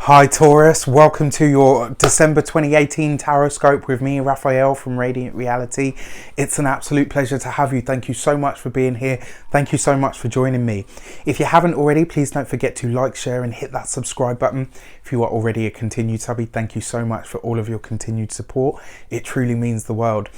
Hi Taurus, welcome to your December 2018 Taroscope with me, Raphael from Reydiant Reality. It's an absolute pleasure to have you. Thank you so much for being here. Thank you so much for joining me. If you haven't already, please don't forget to like, share and hit that subscribe button. If you are already a continued subby, thank you so much for all of your continued support. It truly means the world.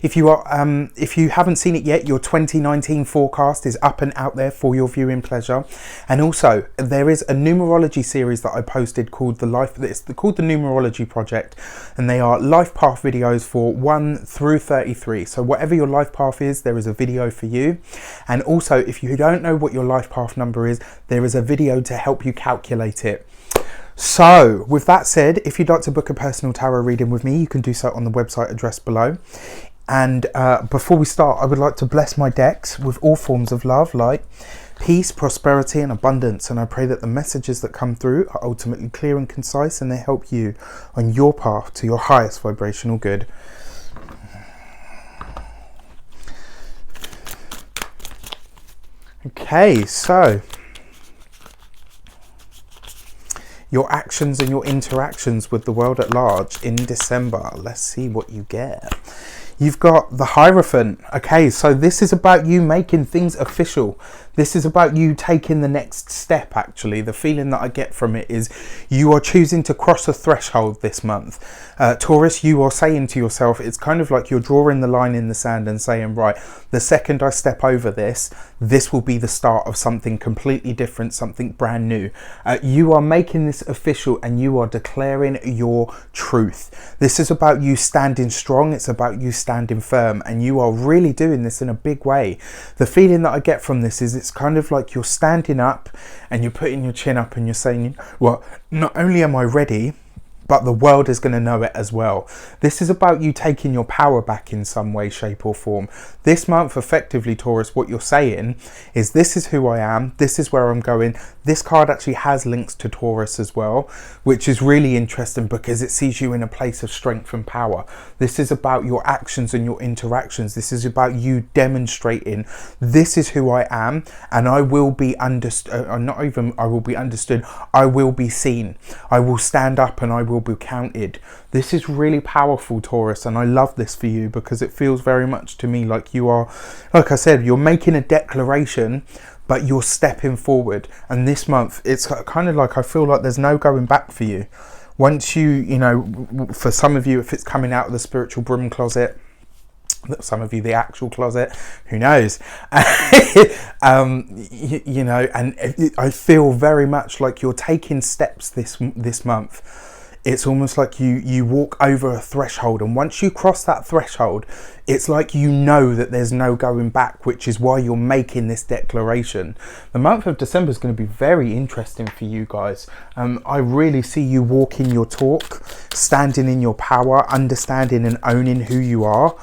If you haven't seen it yet, your 2019 forecast is up and out there for your viewing pleasure. And also there is a numerology series that I posted called the Numerology Project, and they are life path videos for 1 through 33. So whatever your life path is, there is a video for you. And also, if you don't know what your life path number is, there is a video to help you calculate it. So with that said, if you'd like to book a personal tarot reading with me, you can do so on the website address below. And before we start, I would like to bless my decks with all forms of love, light, peace, prosperity and abundance. And I pray that the messages that come through are ultimately clear and concise, and they help you on your path to your highest vibrational good. Okay, so your actions and your interactions with the world at large in December. Let's see what you get. You've got the Hierophant. Okay, so this is about you making things official. This is about you taking the next step, actually. The feeling that I get from it is you are choosing to cross a threshold this month. Taurus, you are saying to yourself, it's kind of like you're drawing the line in the sand and saying, right, the second I step over this, this will be the start of something completely different, something brand new. You are making this official and you are declaring your truth. This is about you standing strong. It's about you standing firm, and you are really doing this in a big way. The feeling that I get from this is it's kind of like you're standing up and you're putting your chin up and you're saying, well, not only am I ready, but the world is going to know it as well. This is about you taking your power back in some way, shape or form. This month, effectively, Taurus, what you're saying is this is who I am. This is where I'm going. This card actually has links to Taurus as well, which is really interesting because it sees you in a place of strength and power. This is about your actions and your interactions. This is about you demonstrating this is who I am, and I will be understood. Not even I will be understood. I will be seen. I will stand up and I will be counted. This is really powerful, Taurus, and I love this for you because it feels very much to me like you are, like I said, you're making a declaration, but you're stepping forward. And this month, it's kind of like I feel like there's no going back for you. Once you know, for some of you, if it's coming out of the spiritual broom closet, some of you the actual closet, who knows. You know, and I feel very much like you're taking steps this month. It's almost like you walk over a threshold, and once you cross that threshold, it's like you know that there's no going back, which is why you're making this declaration. The month of December is going to be very interesting for you guys. I really see you walking your talk, standing in your power, understanding and owning who you are,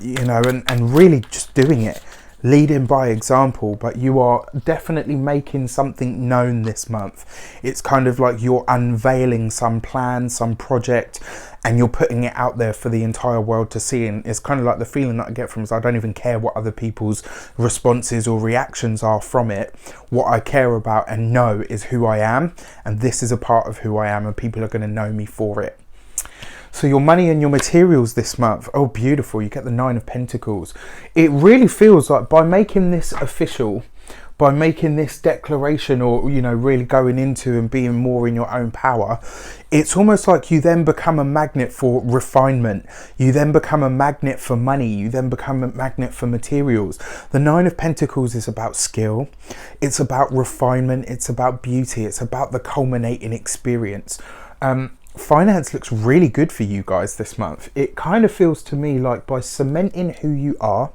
you know, and really just doing it. Leading by example, but you are definitely making something known this month. It's kind of like you're unveiling some plan, some project, and you're putting it out there for the entire world to see. And it's kind of like the feeling that I get from is I don't even care what other people's responses or reactions are from it. What I care about and know is who I am, and this is a part of who I am, and people are going to know me for it. So your money and your materials this month, oh beautiful, you get the 9 of Pentacles. It really feels like by making this official, by making this declaration, or you know, really going into and being more in your own power, it's almost like you then become a magnet for refinement. You then become a magnet for money. You then become a magnet for materials. The 9 of Pentacles is about skill. It's about refinement. It's about beauty. It's about the culminating experience. Finance looks really good for you guys this month. It kind of feels to me like by cementing who you are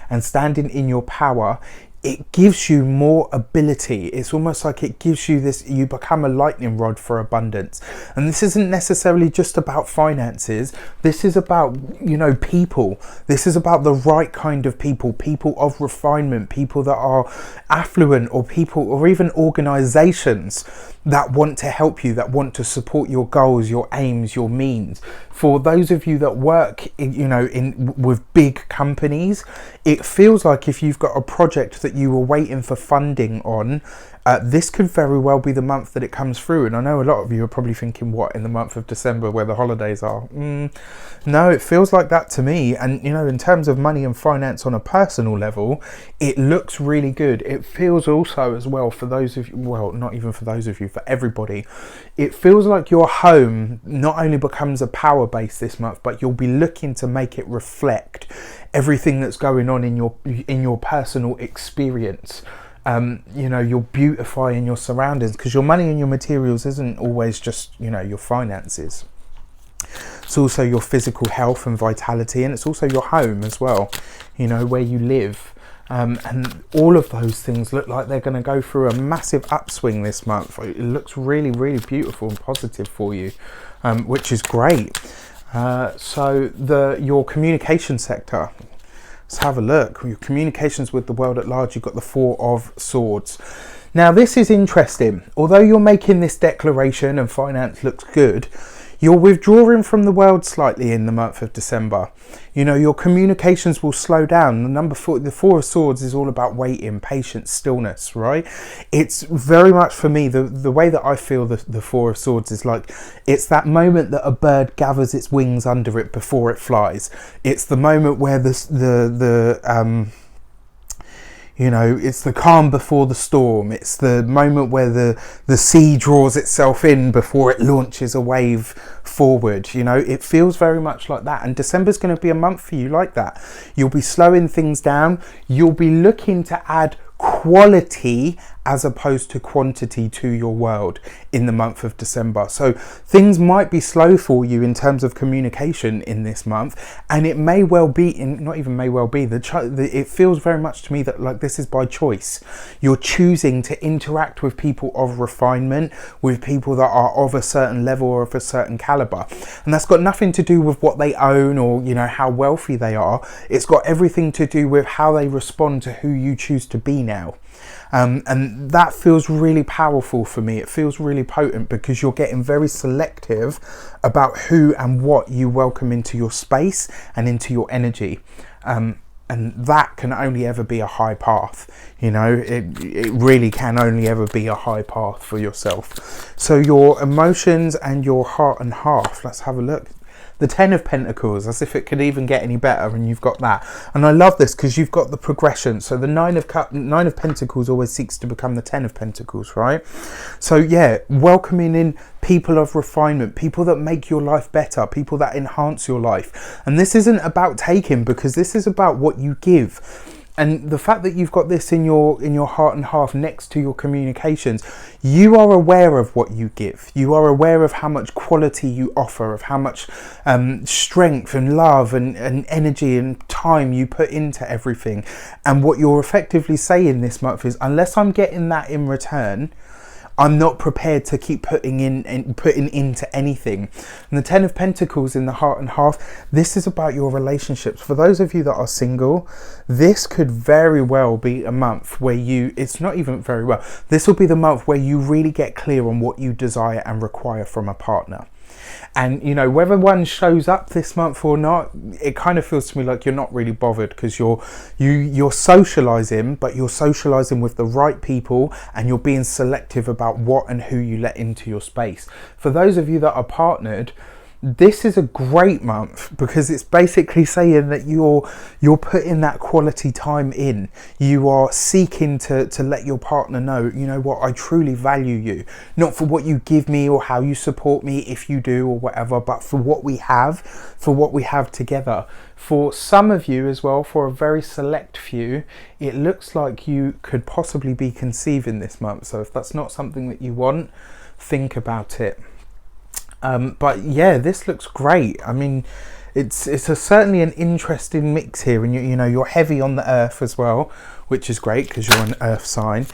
and standing in your power, it gives you more ability. It's almost like it gives you this, you become a lightning rod for abundance. And this isn't necessarily just about finances. This is about, you know, people. This is about the right kind of people, people of refinement, people that are affluent, or people, or even organizations that want to help you, that want to support your goals, your aims, your means. For those of you that work with big companies, it feels like if you've got a project that you were waiting for funding on, this could very well be the month that it comes through. And I know a lot of you are probably thinking, what, in the month of December where the holidays are? No, it feels like that to me. And, you know, in terms of money and finance on a personal level, it looks really good. It feels also as well for those of you, well, not even for those of you, for everybody, it feels like your home not only becomes a power base this month, but you'll be looking to make it reflect everything that's going on in your personal experience. You know, you're beautifying your surroundings, because your money and your materials isn't always just, you know, your finances. It's also your physical health and vitality, and it's also your home as well, you know, where you live. And all of those things look like they're going to go through a massive upswing this month. It looks really, really beautiful and positive for you, which is great. So your communication sector, let's have a look. Your communications with the world at large, you've got the Four of Swords. Now, this is interesting. Although you're making this declaration and finance looks good, you're withdrawing from the world slightly in the month of December. You know, your communications will slow down. The number four, the Four of Swords, is all about waiting, patience, stillness, right? It's very much for me, the way that I feel the Four of Swords is like, it's that moment that a bird gathers its wings under it before it flies. It's the moment where you know, it's the calm before the storm. It's the moment where the sea draws itself in before it launches a wave forward. You know, it feels very much like that. And December's going to be a month for you like that. You'll be slowing things down. You'll be looking to add quality as opposed to quantity to your world in the month of December. So things might be slow for you in terms of communication in this month, and it may well be, not even may well be, it feels very much to me that like this is by choice. You're choosing to interact with people of refinement, with people that are of a certain level or of a certain caliber, and that's got nothing to do with what they own or, you know, how wealthy they are. It's got everything to do with how they respond to who you choose to be now. And that feels really powerful for me. It feels really potent because you're getting very selective about who and what you welcome into your space and into your energy. And that can only ever be a high path. You know, it really can only ever be a high path for yourself. So your emotions and your heart and half, let's have a look. The Ten of Pentacles, as if it could even get any better, and you've got that. And I love this because you've got the progression. So the Nine of Pentacles always seeks to become the Ten of Pentacles, right? So yeah, welcoming in people of refinement, people that make your life better, people that enhance your life. And this isn't about taking, because this is about what you give. And the fact that you've got this in your heart and half next to your communications, you are aware of what you give. You are aware of how much quality you offer, of how much strength and love and energy and time you put into everything. And what you're effectively saying this month is, unless I'm getting that in return, I'm not prepared to keep putting into anything. And the Ten of Pentacles in the heart and half, this is about your relationships. For those of you that are single, this could very well be a month where it's not even very well, this will be the month where you really get clear on what you desire and require from a partner. And, you know, whether one shows up this month or not, it kind of feels to me like you're not really bothered, because you're socializing, but you're socializing with the right people, and you're being selective about what and who you let into your space. For those of you that are partnered, this is a great month because it's basically saying that you're putting that quality time in. You are seeking to let your partner know, you know what, I truly value you, not for what you give me or how you support me if you do or whatever, but for what we have together. For some of you as well, for a very select few, it looks like you could possibly be conceiving this month. So if that's not something that you want, think about it. But yeah, this looks great. I mean, it's certainly an interesting mix here, and you know you're heavy on the earth as well, which is great because you're an earth sign.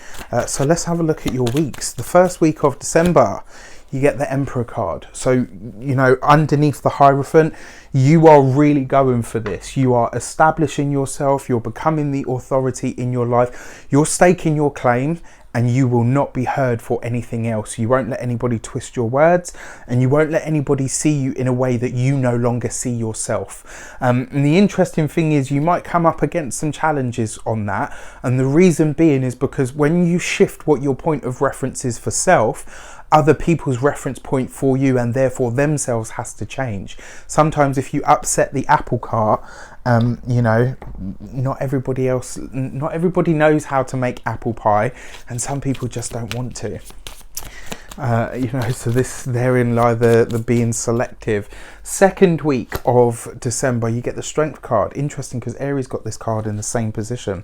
So let's have a look at your weeks. The first week of December, you get the Emperor card. So, you know, underneath the Hierophant, you are really going for this. You are establishing yourself. You're becoming the authority in your life. You're staking your claim. and you will not be heard for anything else. You won't let anybody twist your words, and you won't let anybody see you in a way that you no longer see yourself. And the interesting thing is, you might come up against some challenges on that, and the reason being is because when you shift what your point of reference is for self, other people's reference point for you and therefore themselves has to change. Sometimes if you upset the apple cart, you know, not everybody knows how to make apple pie, and some people just don't want to. You know, so therein lie the being selective. Second week of December, you get the Strength card. Interesting, because Aries got this card in the same position.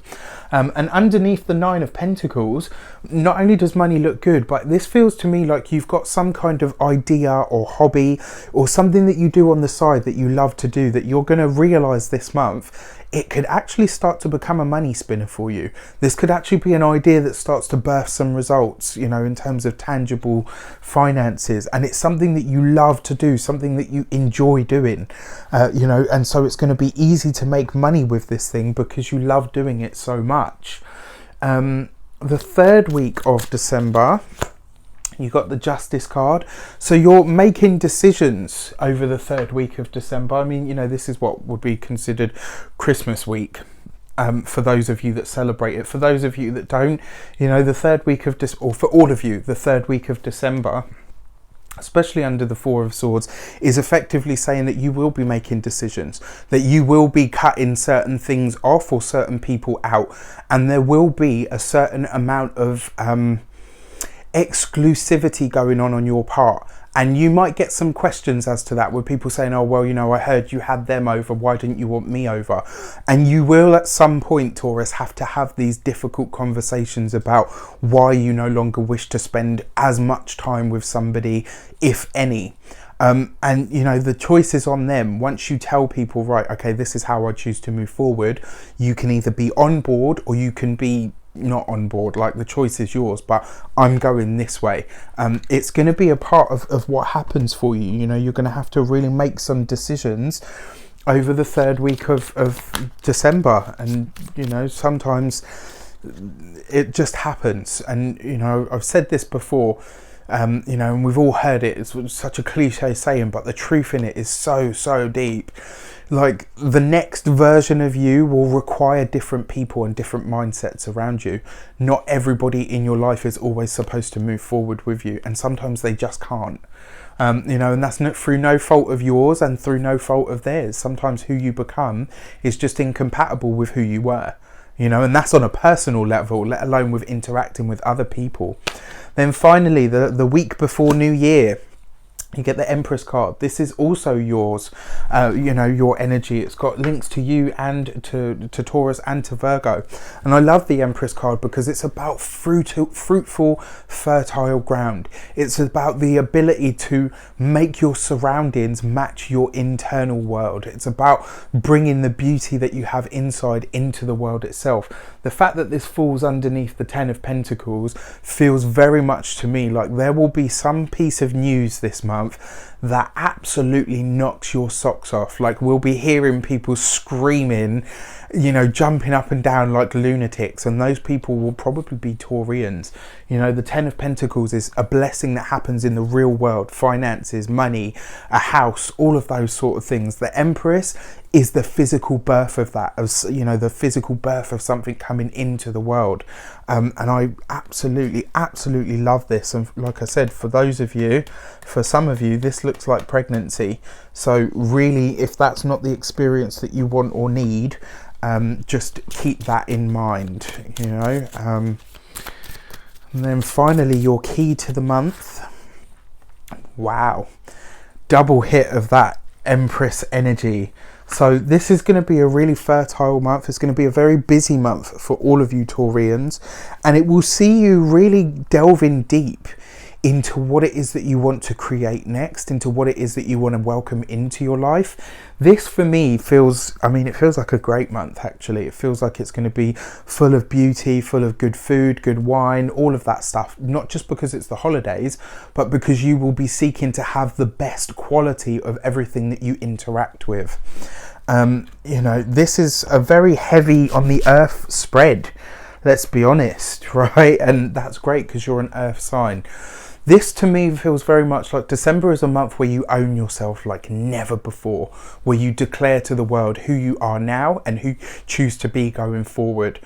And underneath the Nine of Pentacles, not only does money look good, but this feels to me like you've got some kind of idea or hobby or something that you do on the side that you love to do, that you're going to realize this month it could actually start to become a money spinner for you. This could actually be an idea that starts to birth some results, you know, in terms of tangible finances, and it's something that you love to do, something that you enjoy doing, you know, and so it's going to be easy to make money with this thing because you love doing it so much. The third week of December, you got the Justice card. So you're making decisions over the third week of December. I mean, you know, this is what would be considered Christmas week. For those of you that celebrate it. For those of you that don't, you know, the third week of or for all of you, the third week of December, especially under the Four of Swords, is effectively saying that you will be making decisions, that you will be cutting certain things off or certain people out, and there will be a certain amount of exclusivity going on your part. And you might get some questions as to that, with people saying, oh, well, you know, I heard you had them over, why didn't you want me over? And you will at some point, Taurus, have to have these difficult conversations about why you no longer wish to spend as much time with somebody, if any. And, you know, the choice is on them. Once you tell people, right, okay, this is how I choose to move forward, you can either be on board or you can be not on board. Like, the choice is yours, but I'm going this way. It's going to be a part of what happens for you. You know, you're going to have to really make some decisions over the third week of December, and you know, sometimes it just happens. And you know, I've said this before, you know, and we've all heard it. It's such a cliche saying, but the truth in it is so deep. Like, the next version of you will require different people and different mindsets around you. Not everybody in your life is always supposed to move forward with you, and sometimes they just can't. You know, and that's not through no fault of yours and through no fault of theirs. Sometimes who you become is just incompatible with who you were. You know, and that's on a personal level, let alone with interacting with other people. Then finally, the week before New Year, you get the Empress card. This is also yours, you know, your energy. It's got links to you and to Taurus and to Virgo. And I love the Empress card because it's about fruitful, fertile ground. It's about the ability to make your surroundings match your internal world. It's about bringing the beauty that you have inside into the world itself. The fact that this falls underneath the Ten of Pentacles feels very much to me like there will be some piece of news this month that absolutely knocks your socks off. Like, we'll be hearing people screaming, you know, jumping up and down like lunatics, and those people will probably be Taurians. You know, the Ten of Pentacles is a blessing that happens in the real world, finances, money, a house, all of those sort of things. The Empress is the physical birth of that, you know, the physical birth of something coming into the world. And I absolutely love this. And like I said, for some of you, this looks like pregnancy. So really, if that's not the experience that you want or need, just keep that in mind, you know. And then finally, your key to the month. Wow, double hit of that Empress energy. So this is going to be a really fertile month. It's going to be a very busy month for all of you Taurians, and it will see you really delving deep into what it is that you want to create next, into what it is that you want to welcome into your life. This for me feels, I mean, it feels like a great month actually. It feels like it's going to be full of beauty, full of good food, good wine, all of that stuff. Not just because it's the holidays, but because you will be seeking to have the best quality of everything that you interact with. You know, this is a very heavy on the earth spread. Let's be honest, right? And that's great because you're an earth sign. This to me feels very much like December is a month where you own yourself like never before, where you declare to the world who you are now and who you choose to be going forward.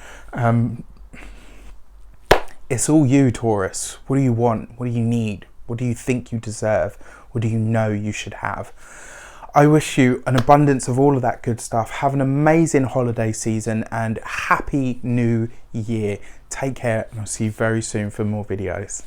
It's all you, Taurus. What do you want? What do you need? What do you think you deserve? What do you know you should have? I wish you an abundance of all of that good stuff. Have an amazing holiday season and happy new year. Take care, and I'll see you very soon for more videos.